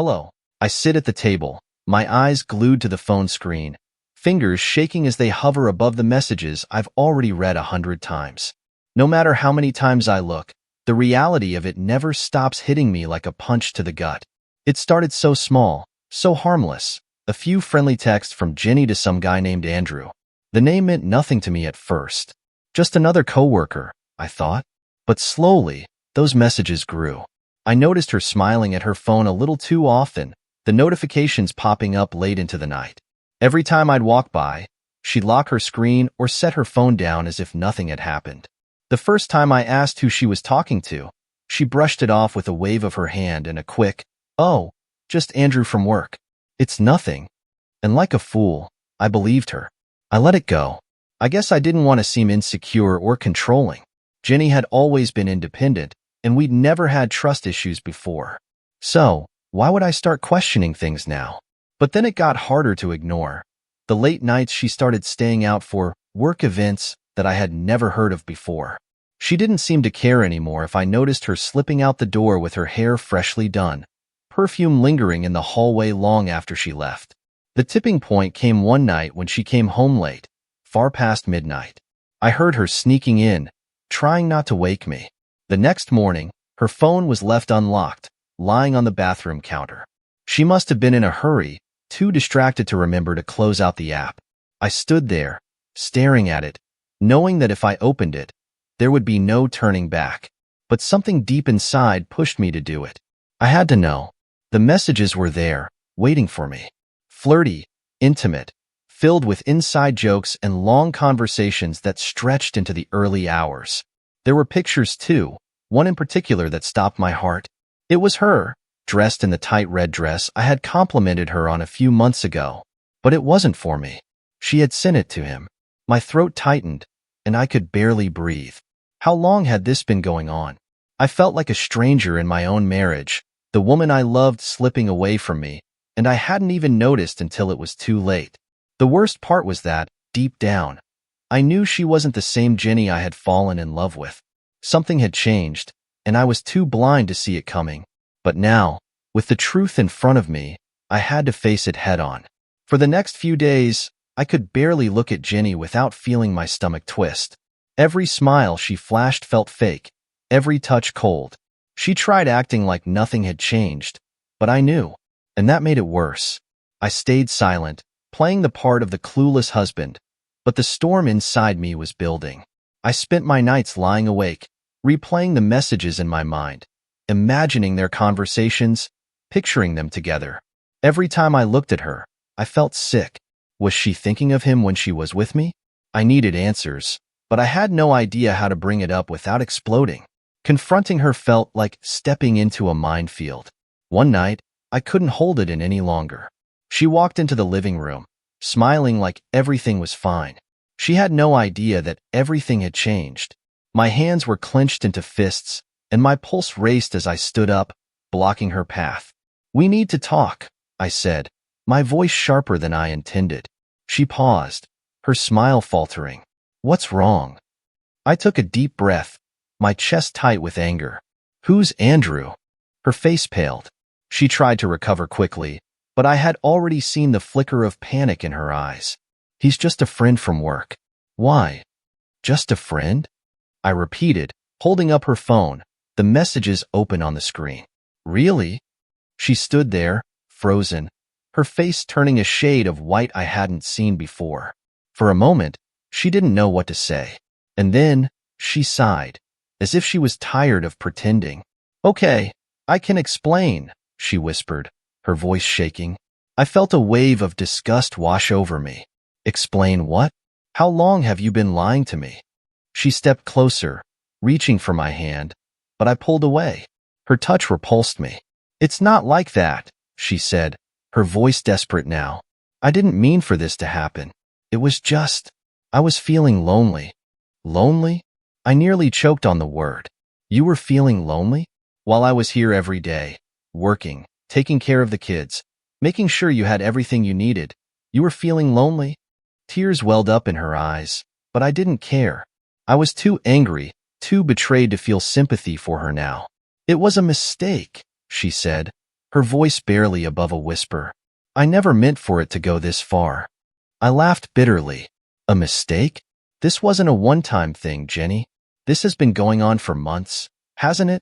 Hello. I sit at the table, my eyes glued to the phone screen, fingers shaking as they hover above the messages I've already read 100 times. No matter how many times I look, the reality of it never stops hitting me like a punch to the gut. It started so small, so harmless. A few friendly texts from Jenny to some guy named Andrew. The name meant nothing to me at first. Just another coworker, I thought. But slowly, those messages grew. I noticed her smiling at her phone a little too often, the notifications popping up late into the night. Every time I'd walk by, she'd lock her screen or set her phone down as if nothing had happened. The first time I asked who she was talking to, she brushed it off with a wave of her hand and a quick, "Oh, just Andrew from work. It's nothing." And like a fool, I believed her. I let it go. I guess I didn't want to seem insecure or controlling. Jenny had always been independent, and we'd never had trust issues before. So, why would I start questioning things now? But then it got harder to ignore. The late nights she started staying out for work events that I had never heard of before. She didn't seem to care anymore if I noticed her slipping out the door with her hair freshly done, perfume lingering in the hallway long after she left. The tipping point came one night when she came home late, far past midnight. I heard her sneaking in, trying not to wake me. The next morning, her phone was left unlocked, lying on the bathroom counter. She must have been in a hurry, too distracted to remember to close out the app. I stood there, staring at it, knowing that if I opened it, there would be no turning back. But something deep inside pushed me to do it. I had to know. The messages were there, waiting for me. Flirty, intimate, filled with inside jokes and long conversations that stretched into the early hours. There were pictures too, one in particular that stopped my heart. It was her, dressed in the tight red dress I had complimented her on a few months ago. But it wasn't for me. She had sent it to him. My throat tightened, and I could barely breathe. How long had this been going on? I felt like a stranger in my own marriage, the woman I loved slipping away from me, and I hadn't even noticed until it was too late. The worst part was that, deep down, I knew she wasn't the same Jenny I had fallen in love with. Something had changed, and I was too blind to see it coming. But now, with the truth in front of me, I had to face it head-on. For the next few days, I could barely look at Jenny without feeling my stomach twist. Every smile she flashed felt fake, every touch cold. She tried acting like nothing had changed, but I knew, and that made it worse. I stayed silent, playing the part of the clueless husband, but the storm inside me was building. I spent my nights lying awake, replaying the messages in my mind, imagining their conversations, picturing them together. Every time I looked at her, I felt sick. Was she thinking of him when she was with me? I needed answers, but I had no idea how to bring it up without exploding. Confronting her felt like stepping into a minefield. One night, I couldn't hold it in any longer. She walked into the living room, smiling like everything was fine. She had no idea that everything had changed. My hands were clenched into fists, and my pulse raced as I stood up, blocking her path. "We need to talk," I said, my voice sharper than I intended. She paused, her smile faltering. "What's wrong?" I took a deep breath, my chest tight with anger. "Who's Andrew?" Her face paled. She tried to recover quickly, but I had already seen the flicker of panic in her eyes. "He's just a friend from work." "Why? Just a friend?" I repeated, holding up her phone, the messages open on the screen. "Really?" She stood there, frozen, her face turning a shade of white I hadn't seen before. For a moment, she didn't know what to say. And then, she sighed, as if she was tired of pretending. "Okay, I can explain," she whispered, her voice shaking. I felt a wave of disgust wash over me. "Explain what? How long have you been lying to me?" She stepped closer, reaching for my hand, but I pulled away. Her touch repulsed me. "It's not like that," she said, her voice desperate now. "I didn't mean for this to happen. It was just, I was feeling lonely." "Lonely?" I nearly choked on the word. "You were feeling lonely? While I was here every day, working, taking care of the kids, making sure you had everything you needed. You were feeling lonely?" Tears welled up in her eyes, but I didn't care. I was too angry, too betrayed to feel sympathy for her now. "It was a mistake," she said, her voice barely above a whisper. I never meant for it to go this far. I laughed bitterly. A mistake? This wasn't a one-time thing, Jenny. This has been going on for months, hasn't it?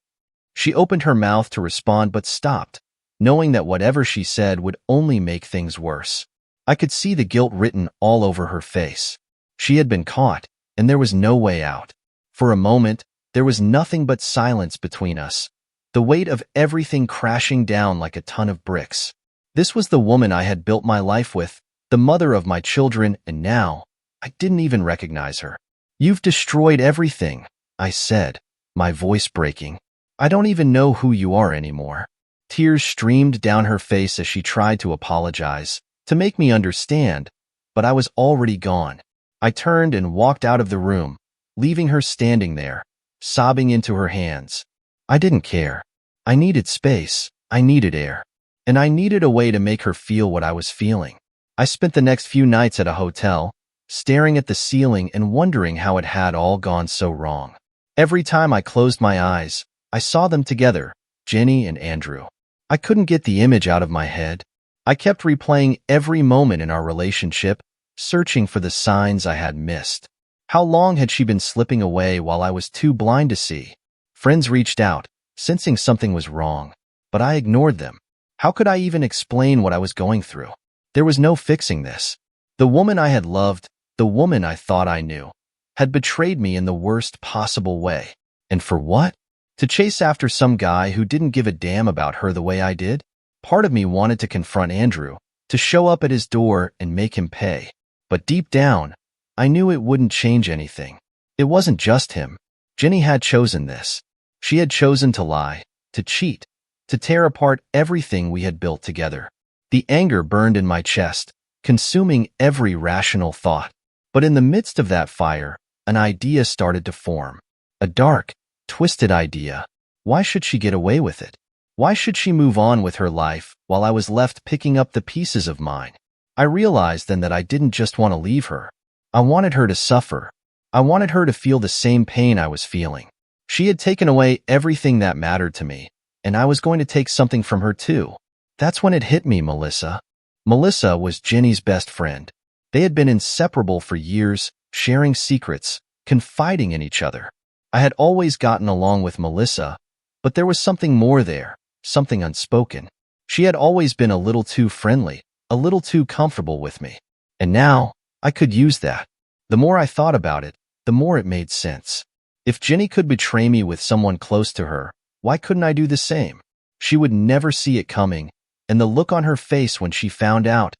She opened her mouth to respond but stopped, knowing that whatever she said would only make things worse. I could see the guilt written all over her face. She had been caught, and there was no way out. For a moment, there was nothing but silence between us, the weight of everything crashing down like a ton of bricks. This was the woman I had built my life with, the mother of my children, and now, I didn't even recognize her. You've destroyed everything, I said, my voice breaking. I don't even know who you are anymore. Tears streamed down her face as she tried to apologize, to make me understand, but I was already gone. I turned and walked out of the room, leaving her standing there, sobbing into her hands. I didn't care. I needed space, I needed air, and I needed a way to make her feel what I was feeling. I spent the next few nights at a hotel, staring at the ceiling and wondering how it had all gone so wrong. Every time I closed my eyes, I saw them together, Jenny and Andrew. I couldn't get the image out of my head. I kept replaying every moment in our relationship, searching for the signs I had missed. How long had she been slipping away while I was too blind to see? Friends reached out, sensing something was wrong, but I ignored them. How could I even explain what I was going through? There was no fixing this. The woman I had loved, the woman I thought I knew, had betrayed me in the worst possible way. And for what? To chase after some guy who didn't give a damn about her the way I did? Part of me wanted to confront Andrew, to show up at his door and make him pay. But deep down, I knew it wouldn't change anything. It wasn't just him. Jenny had chosen this. She had chosen to lie, to cheat, to tear apart everything we had built together. The anger burned in my chest, consuming every rational thought. But in the midst of that fire, an idea started to form. A dark, twisted idea. Why should she get away with it? Why should she move on with her life while I was left picking up the pieces of mine? I realized then that I didn't just want to leave her. I wanted her to suffer. I wanted her to feel the same pain I was feeling. She had taken away everything that mattered to me, and I was going to take something from her too. That's when it hit me, Melissa. Melissa was Jenny's best friend. They had been inseparable for years, sharing secrets, confiding in each other. I had always gotten along with Melissa, but there was something more there, something unspoken. She had always been a little too friendly, a little too comfortable with me. And now, I could use that. The more I thought about it, the more it made sense. If Jenny could betray me with someone close to her, why couldn't I do the same? She would never see it coming, and the look on her face when she found out,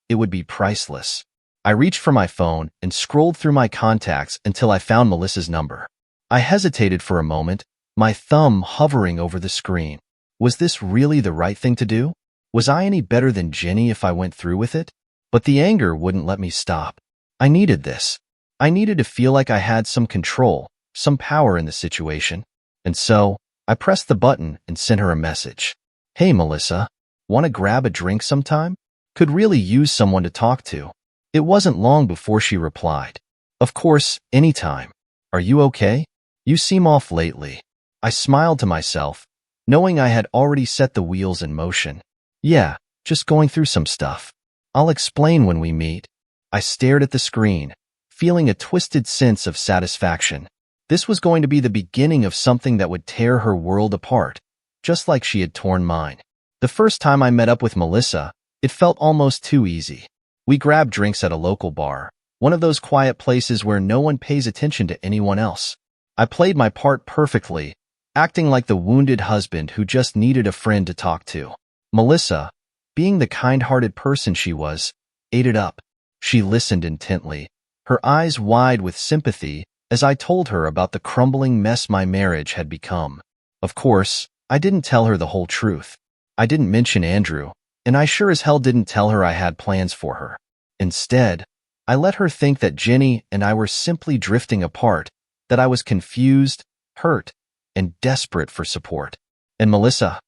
it would be priceless. I reached for my phone and scrolled through my contacts until I found Melissa's number. I hesitated for a moment, my thumb hovering over the screen. Was this really the right thing to do? Was I any better than Jenny if I went through with it? But the anger wouldn't let me stop. I needed this. I needed to feel like I had some control, some power in the situation. And so, I pressed the button and sent her a message. Hey, Melissa, want to grab a drink sometime? Could really use someone to talk to. It wasn't long before she replied. Of course, anytime. Are you okay? You seem off lately. I smiled to myself, knowing I had already set the wheels in motion. Yeah, just going through some stuff. I'll explain when we meet. I stared at the screen, feeling a twisted sense of satisfaction. This was going to be the beginning of something that would tear her world apart, just like she had torn mine. The first time I met up with Melissa, it felt almost too easy. We grabbed drinks at a local bar, one of those quiet places where no one pays attention to anyone else. I played my part perfectly, acting like the wounded husband who just needed a friend to talk to. Melissa, being the kind-hearted person she was, ate it up. She listened intently, her eyes wide with sympathy as I told her about the crumbling mess my marriage had become. Of course, I didn't tell her the whole truth. I didn't mention Andrew, and I sure as hell didn't tell her I had plans for her. Instead, I let her think that Jenny and I were simply drifting apart, that I was confused, hurt, and desperate for support. And Melissa,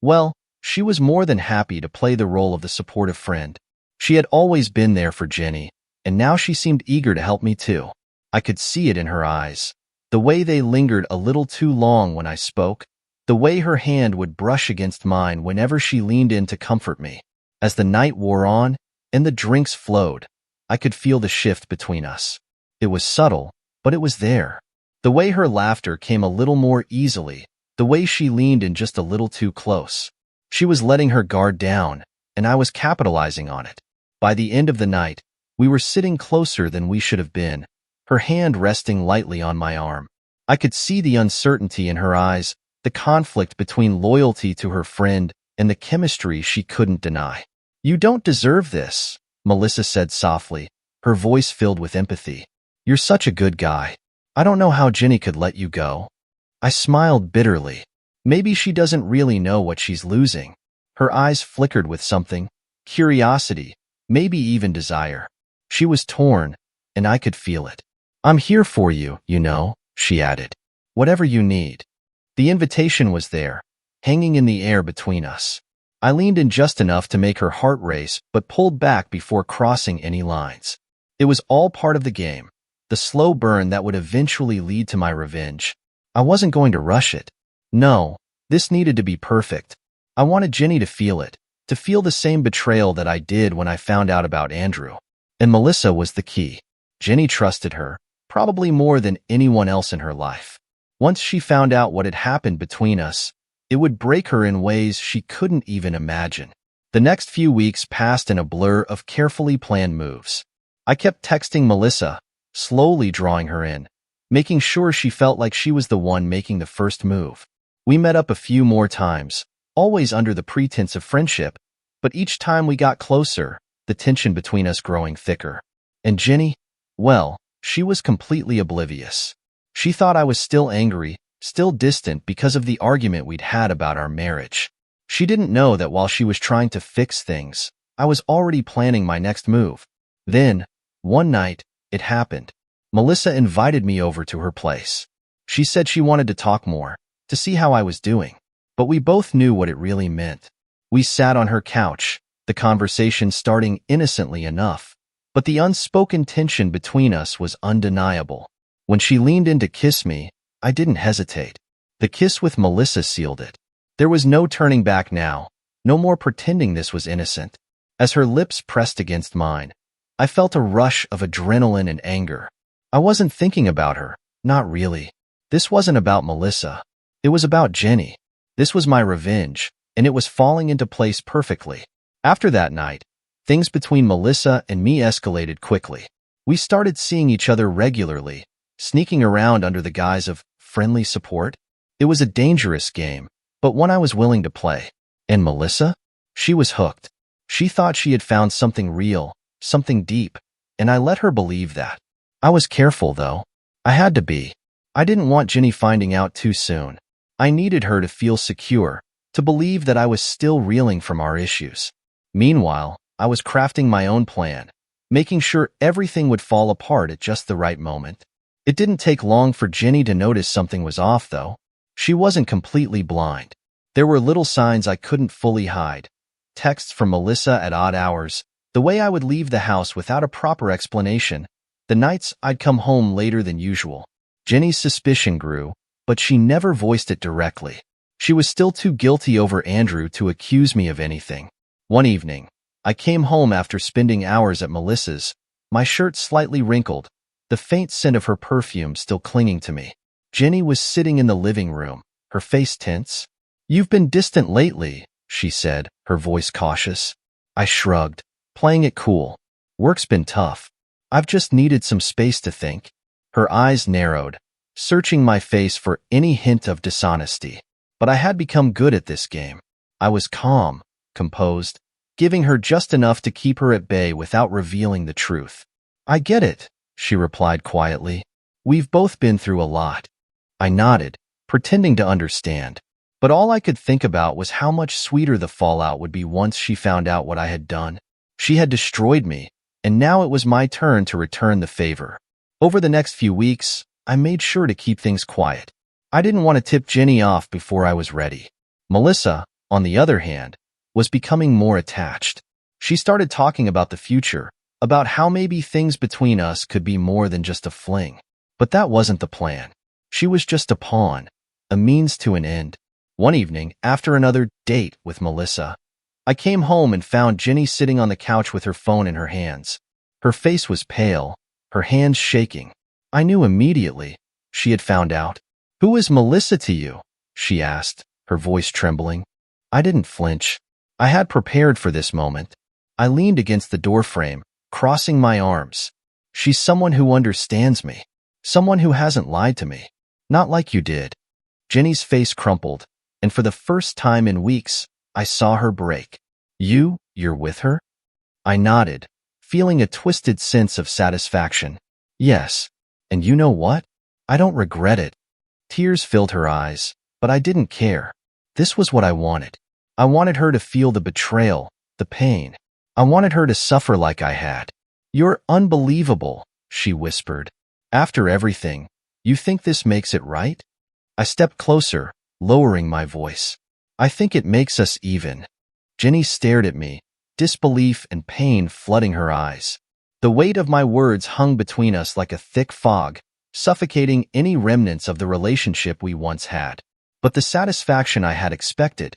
well, she was more than happy to play the role of the supportive friend. She had always been there for Jenny, and now she seemed eager to help me too. I could see it in her eyes, the way they lingered a little too long when I spoke, The way her hand would brush against mine whenever she leaned in to comfort me. As the night wore on and the drinks flowed, I could feel the shift between us. It was subtle, but it was there. The way her laughter came a little more easily, the way she leaned in just a little too close. She was letting her guard down, and I was capitalizing on it. By the end of the night, we were sitting closer than we should have been, her hand resting lightly on my arm. I could see the uncertainty in her eyes, the conflict between loyalty to her friend and the chemistry she couldn't deny. "You don't deserve this," Melissa said softly, her voice filled with empathy. "You're such a good guy. I don't know how Jenny could let you go." I smiled bitterly. Maybe she doesn't really know what she's losing. Her eyes flickered with something, curiosity, maybe even desire. She was torn, and I could feel it. "I'm here for you, you know," she added. "Whatever you need." The invitation was there, hanging in the air between us. I leaned in just enough to make her heart race, but pulled back before crossing any lines. It was all part of the game, the slow burn that would eventually lead to my revenge. I wasn't going to rush it. No, this needed to be perfect. I wanted Jenny to feel it, to feel the same betrayal that I did when I found out about Andrew. And Melissa was the key. Jenny trusted her, probably more than anyone else in her life. Once she found out what had happened between us, it would break her in ways she couldn't even imagine. The next few weeks passed in a blur of carefully planned moves. I kept texting Melissa, slowly drawing her in, making sure she felt like she was the one making the first move. We met up a few more times, always under the pretense of friendship, but each time we got closer, the tension between us growing thicker. And Jenny, well, she was completely oblivious. She thought I was still angry, still distant because of the argument we'd had about our marriage. She didn't know that while she was trying to fix things, I was already planning my next move. Then, one night, it happened. Melissa invited me over to her place. She said she wanted to talk more, to see how I was doing. But we both knew what it really meant. We sat on her couch, the conversation starting innocently enough, but the unspoken tension between us was undeniable. When she leaned in to kiss me, I didn't hesitate. The kiss with Melissa sealed it. There was no turning back now, no more pretending this was innocent. As her lips pressed against mine, I felt a rush of adrenaline and anger. I wasn't thinking about her, not really. This wasn't about Melissa. It was about Jenny. This was my revenge, and it was falling into place perfectly. After that night, things between Melissa and me escalated quickly. We started seeing each other regularly, sneaking around under the guise of friendly support. It was a dangerous game, but one I was willing to play. And Melissa? She was hooked. She thought she had found something real, something deep, and I let her believe that. I was careful, though. I had to be. I didn't want Jenny finding out too soon. I needed her to feel secure, to believe that I was still reeling from our issues. Meanwhile, I was crafting my own plan, making sure everything would fall apart at just the right moment. It didn't take long for Jenny to notice something was off, though. She wasn't completely blind. There were little signs I couldn't fully hide. Texts from Melissa at odd hours, the way I would leave the house without a proper explanation, the nights I'd come home later than usual. Jenny's suspicion grew, but she never voiced it directly. She was still too guilty over Andrew to accuse me of anything. One evening, I came home after spending hours at Melissa's, my shirt slightly wrinkled, the faint scent of her perfume still clinging to me. Jenny was sitting in the living room, her face tense. "You've been distant lately," she said, her voice cautious. I shrugged, playing it cool. "Work's been tough. I've just needed some space to think." Her eyes narrowed, searching my face for any hint of dishonesty. But I had become good at this game. I was calm, composed, giving her just enough to keep her at bay without revealing the truth. "I get it," she replied quietly. "We've both been through a lot." I nodded, pretending to understand. But all I could think about was how much sweeter the fallout would be once she found out what I had done. She had destroyed me, and now it was my turn to return the favor. Over the next few weeks, I made sure to keep things quiet. I didn't want to tip Jenny off before I was ready. Melissa, on the other hand, was becoming more attached. She started talking about the future, about how maybe things between us could be more than just a fling. But that wasn't the plan. She was just a pawn, a means to an end. One evening, after another date with Melissa, I came home and found Jenny sitting on the couch with her phone in her hands. Her face was pale, her hands shaking. I knew immediately she had found out. "Who is Melissa to you?" she asked, her voice trembling. I didn't flinch. I had prepared for this moment. I leaned against the doorframe, crossing my arms. "She's someone who understands me. Someone who hasn't lied to me. Not like you did." Jenny's face crumpled, and for the first time in weeks, I saw her break. You're with her?" I nodded, feeling a twisted sense of satisfaction. "Yes. And you know what? I don't regret it." Tears filled her eyes, but I didn't care. This was what I wanted. I wanted her to feel the betrayal, the pain. I wanted her to suffer like I had. "You're unbelievable," she whispered. "After everything, you think this makes it right?" I stepped closer, lowering my voice. "I think it makes us even." Jenny stared at me, disbelief and pain flooding her eyes. The weight of my words hung between us like a thick fog, suffocating any remnants of the relationship we once had. But the satisfaction I had expected,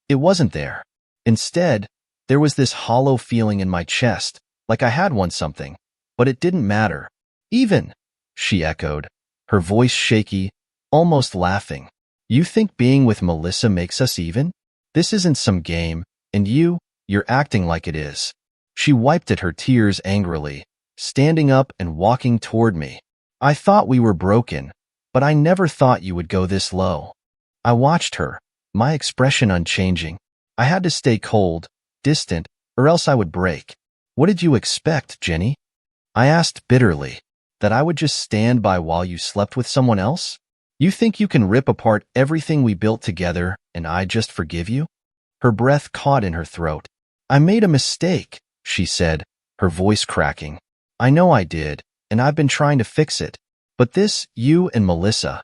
it wasn't there. Instead, there was this hollow feeling in my chest, like I had won something, but it didn't matter. "Even," she echoed, her voice shaky, almost laughing. "You think being with Melissa makes us even? This isn't some game, and you're acting like it is." She wiped at her tears angrily, standing up and walking toward me. "I thought we were broken, but I never thought you would go this low." I watched her, my expression unchanging. I had to stay cold, distant, or else I would break. "What did you expect, Jenny?" I asked bitterly. "That I would just stand by while you slept with someone else? You think you can rip apart everything we built together and I just forgive you?" Her breath caught in her throat. "I made a mistake," she said, her voice cracking. "I know I did, and I've been trying to fix it. But this, you and Melissa,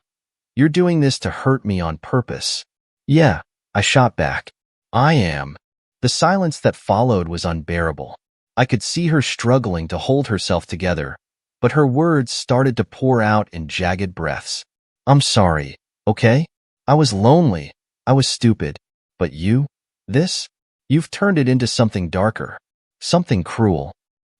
you're doing this to hurt me on purpose." "Yeah," I shot back. "I am." The silence that followed was unbearable. I could see her struggling to hold herself together, but her words started to pour out in jagged breaths. "I'm sorry, okay? I was lonely. I was stupid. But you've turned it into something darker, something cruel."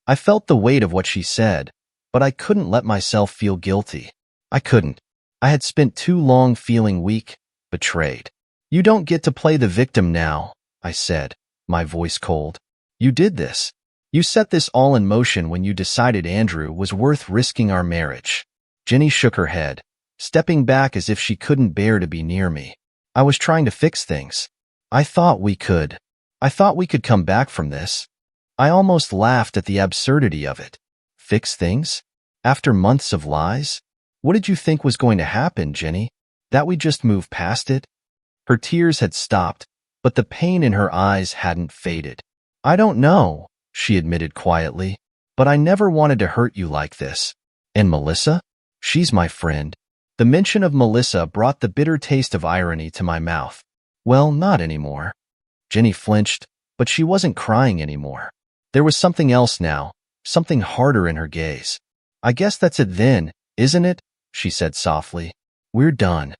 I felt the weight of what she said, but I couldn't let myself feel guilty. I couldn't. I had spent too long feeling weak, betrayed. "You don't get to play the victim now," I said, my voice cold. "You did this. You set this all in motion when you decided Andrew was worth risking our marriage." Jenny shook her head, stepping back as if she couldn't bear to be near me. "I was trying to fix things. I thought we could. I thought we could come back from this." I almost laughed at the absurdity of it. Fix things? After months of lies? What did you think was going to happen, Jenny? That we'd just move past it? Her tears had stopped, but the pain in her eyes hadn't faded. "I don't know," she admitted quietly, "but I never wanted to hurt you like this. And Melissa? She's my friend." The mention of Melissa brought the bitter taste of irony to my mouth. "Well, not anymore." Jenny flinched, but she wasn't crying anymore. There was something else now, something harder in her gaze. "I guess that's it then, isn't it?" she said softly. "We're done."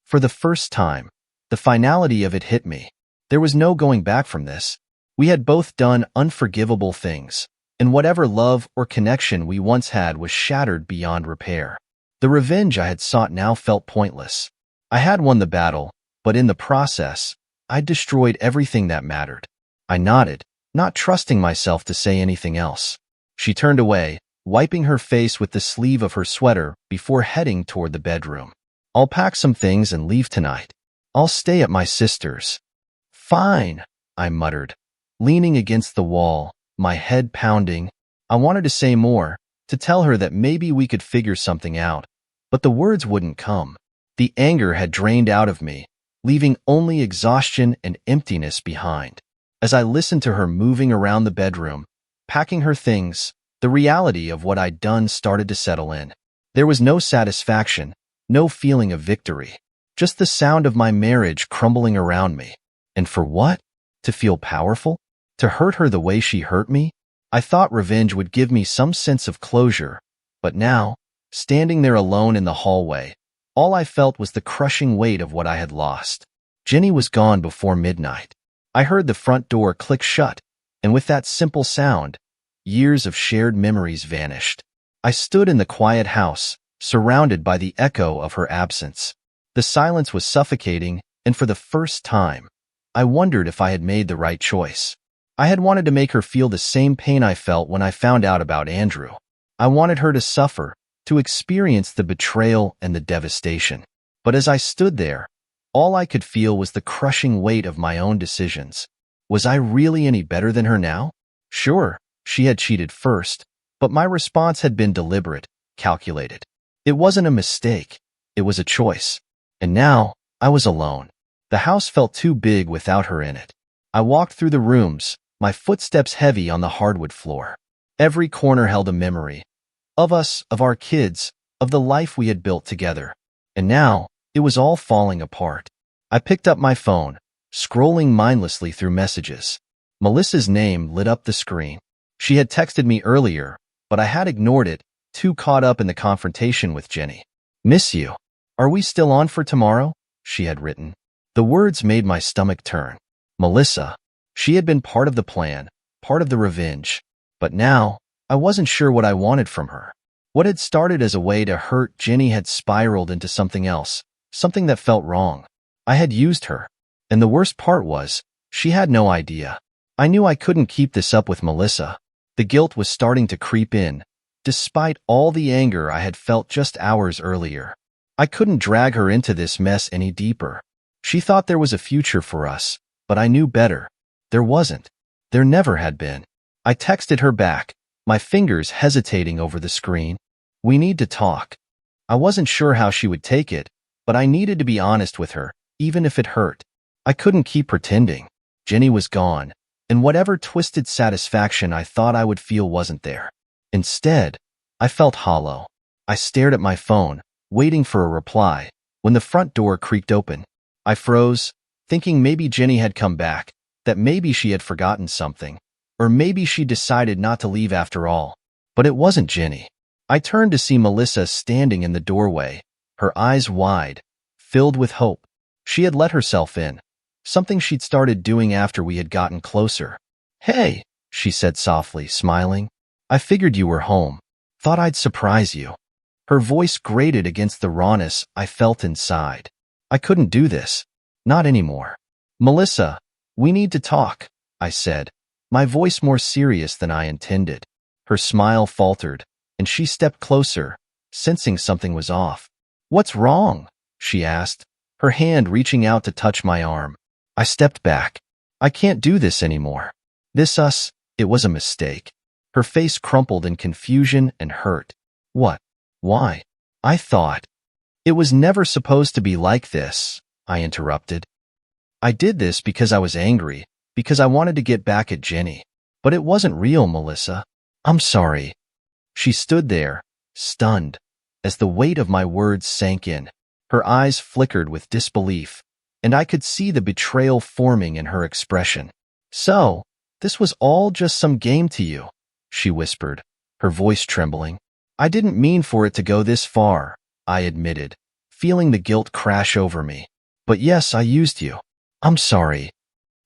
For the first time, the finality of it hit me. There was no going back from this. We had both done unforgivable things, and whatever love or connection we once had was shattered beyond repair. The revenge I had sought now felt pointless. I had won the battle, but in the process, I'd destroyed everything that mattered. I nodded, not trusting myself to say anything else. She turned away, wiping her face with the sleeve of her sweater before heading toward the bedroom. "I'll pack some things and leave tonight. I'll stay at my sister's." "Fine," I muttered, leaning against the wall, my head pounding. I wanted to say more, to tell her that maybe we could figure something out, but the words wouldn't come. The anger had drained out of me, leaving only exhaustion and emptiness behind. As I listened to her moving around the bedroom, packing her things, the reality of what I'd done started to settle in. There was no satisfaction, no feeling of victory, just the sound of my marriage crumbling around me. And for what? To feel powerful? To hurt her the way she hurt me? I thought revenge would give me some sense of closure, but now, standing there alone in the hallway, all I felt was the crushing weight of what I had lost. Jenny was gone before midnight. I heard the front door click shut, and with that simple sound, years of shared memories vanished. I stood in the quiet house, surrounded by the echo of her absence. The silence was suffocating, and for the first time, I wondered if I had made the right choice. I had wanted to make her feel the same pain I felt when I found out about Andrew. I wanted her to suffer, to experience the betrayal and the devastation. But as I stood there, all I could feel was the crushing weight of my own decisions. Was I really any better than her now? Sure, she had cheated first, but my response had been deliberate, calculated. It wasn't a mistake, it was a choice. And now, I was alone. The house felt too big without her in it. I walked through the rooms, my footsteps heavy on the hardwood floor. Every corner held a memory. Of us, of our kids, of the life we had built together. And now, it was all falling apart. I picked up my phone, scrolling mindlessly through messages. Melissa's name lit up the screen. She had texted me earlier, but I had ignored it, too caught up in the confrontation with Jenny. "Miss you. Are we still on for tomorrow?" she had written. The words made my stomach turn. Melissa. She had been part of the plan, part of the revenge. But now, I wasn't sure what I wanted from her. What had started as a way to hurt Jenny had spiraled into something else, something that felt wrong. I had used her. And the worst part was, she had no idea. I knew I couldn't keep this up with Melissa. The guilt was starting to creep in, despite all the anger I had felt just hours earlier. I couldn't drag her into this mess any deeper. She thought there was a future for us, but I knew better. There wasn't. There never had been. I texted her back, my fingers hesitating over the screen. "We need to talk." I wasn't sure how she would take it, but I needed to be honest with her, even if it hurt. I couldn't keep pretending. Jenny was gone, and whatever twisted satisfaction I thought I would feel wasn't there. Instead, I felt hollow. I stared at my phone, waiting for a reply, when the front door creaked open. I froze, thinking maybe Jenny had come back, that maybe she had forgotten something, or maybe she decided not to leave after all. But it wasn't Jenny. I turned to see Melissa standing in the doorway, her eyes wide, filled with hope. She had let herself in, something she'd started doing after we had gotten closer. "Hey," she said softly, smiling. "I figured you were home. Thought I'd surprise you." Her voice grated against the rawness I felt inside. I couldn't do this. Not anymore. "Melissa, we need to talk," I said, my voice more serious than I intended. Her smile faltered, and she stepped closer, sensing something was off. "What's wrong?" she asked, her hand reaching out to touch my arm. I stepped back. "I can't do this anymore. It was a mistake." Her face crumpled in confusion and hurt. "What? Why?" I thought. "It was never supposed to be like this," I interrupted. "I did this because I was angry, because I wanted to get back at Jenny. But it wasn't real, Melissa. I'm sorry." She stood there, stunned, as the weight of my words sank in. Her eyes flickered with disbelief, and I could see the betrayal forming in her expression. "So, this was all just some game to you," she whispered, her voice trembling. "I didn't mean for it to go this far," I admitted, feeling the guilt crash over me. "But yes, I used you. I'm sorry."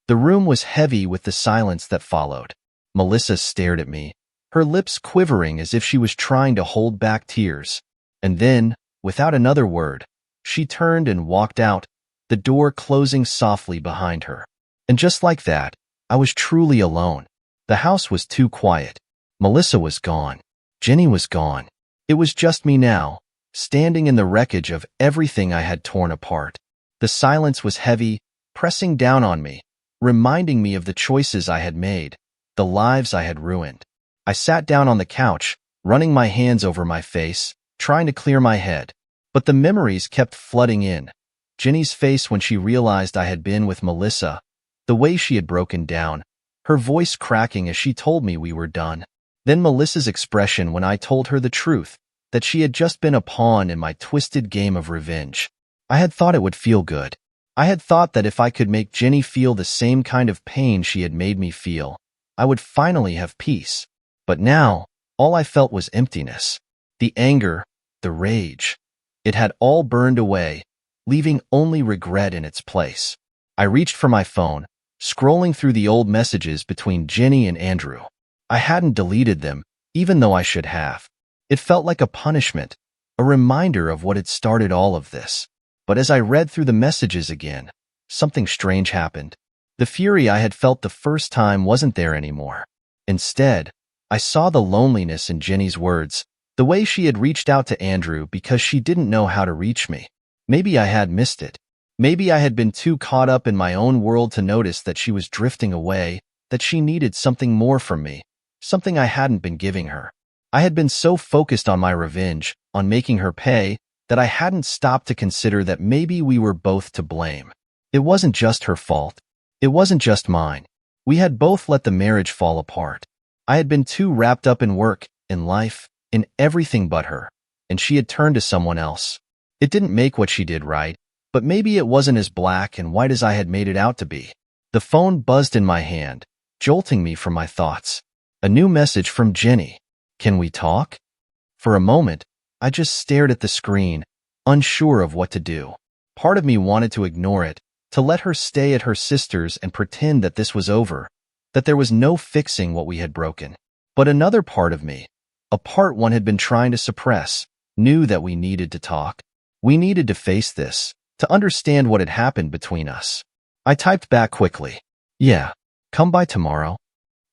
The room was heavy with the silence that followed. Melissa stared at me, her lips quivering as if she was trying to hold back tears. And then, without another word, she turned and walked out, the door closing softly behind her. And just like that, I was truly alone. The house was too quiet. Melissa was gone. Jenny was gone. It was just me now, standing in the wreckage of everything I had torn apart. The silence was heavy, pressing down on me, reminding me of the choices I had made, the lives I had ruined. I sat down on the couch, running my hands over my face, trying to clear my head. But the memories kept flooding in. Jenny's face when she realized I had been with Melissa, the way she had broken down, her voice cracking as she told me we were done. Then Melissa's expression when I told her the truth, that she had just been a pawn in my twisted game of revenge. I had thought it would feel good. I had thought that if I could make Jenny feel the same kind of pain she had made me feel, I would finally have peace. But now, all I felt was emptiness. The anger, the rage. It had all burned away, leaving only regret in its place. I reached for my phone, scrolling through the old messages between Ginny and Andrew. I hadn't deleted them, even though I should have. It felt like a punishment, a reminder of what had started all of this. But as I read through the messages again, something strange happened. The fury I had felt the first time wasn't there anymore. Instead, I saw the loneliness in Ginny's words, the way she had reached out to Andrew because she didn't know how to reach me. Maybe I had missed it. Maybe I had been too caught up in my own world to notice that she was drifting away, that she needed something more from me, something I hadn't been giving her. I had been so focused on my revenge, on making her pay, that I hadn't stopped to consider that maybe we were both to blame. It wasn't just her fault. It wasn't just mine. We had both let the marriage fall apart. I had been too wrapped up in work, in life, in everything but her, and she had turned to someone else. It didn't make what she did right, but maybe it wasn't as black and white as I had made it out to be. The phone buzzed in my hand, jolting me from my thoughts. A new message from Ginny. Can we talk? For a moment, I just stared at the screen, unsure of what to do. Part of me wanted to ignore it, to let her stay at her sister's and pretend that this was over, that there was no fixing what we had broken. But another part of me, a part one had been trying to suppress, knew that we needed to talk. We needed to face this, to understand what had happened between us. I typed back quickly. Yeah, come by tomorrow.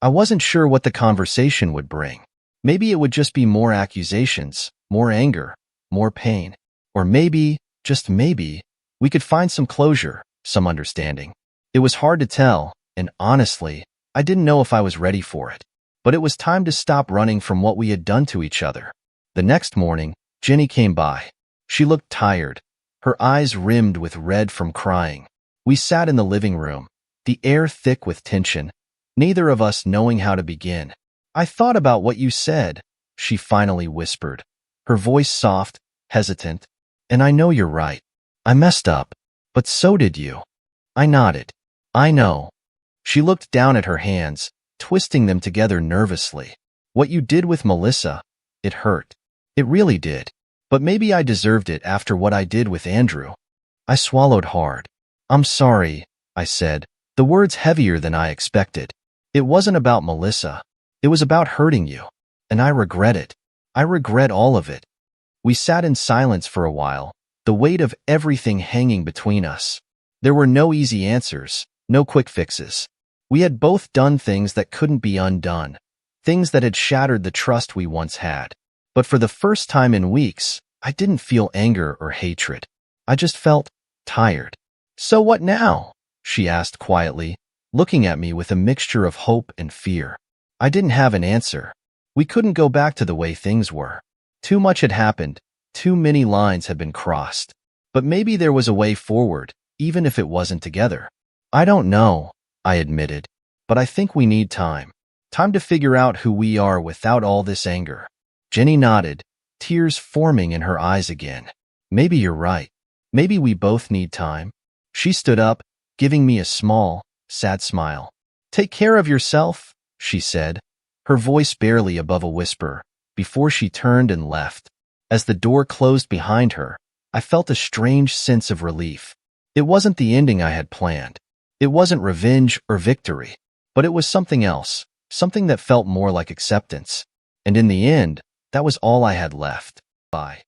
I wasn't sure what the conversation would bring. Maybe it would just be more accusations, more anger, more pain. Or maybe, just maybe, we could find some closure, some understanding. It was hard to tell, and honestly, I didn't know if I was ready for it. But it was time to stop running from what we had done to each other. The next morning, Ginny came by. She looked tired, her eyes rimmed with red from crying. We sat in the living room, the air thick with tension, neither of us knowing how to begin. I thought about what you said, she finally whispered, her voice soft, hesitant. And I know you're right. I messed up. But so did you. I nodded. I know. She looked down at her hands, twisting them together nervously. What you did with Melissa, it hurt. It really did. But maybe I deserved it after what I did with Andrew. I swallowed hard. I'm sorry, I said, the words heavier than I expected. It wasn't about Melissa. It was about hurting you. And I regret it. I regret all of it. We sat in silence for a while, the weight of everything hanging between us. There were no easy answers, no quick fixes. We had both done things that couldn't be undone, things that had shattered the trust we once had. But for the first time in weeks, I didn't feel anger or hatred. I just felt tired. So what now? She asked quietly, looking at me with a mixture of hope and fear. I didn't have an answer. We couldn't go back to the way things were. Too much had happened. Too many lines had been crossed. But maybe there was a way forward, even if it wasn't together. I don't know, I admitted, but I think we need time. Time to figure out who we are without all this anger. Jenny nodded, tears forming in her eyes again. Maybe you're right. Maybe we both need time. She stood up, giving me a small, sad smile. Take care of yourself, she said, her voice barely above a whisper, before she turned and left. As the door closed behind her, I felt a strange sense of relief. It wasn't the ending I had planned. It wasn't revenge or victory, but it was something else, something that felt more like acceptance. And in the end, that was all I had left. Bye.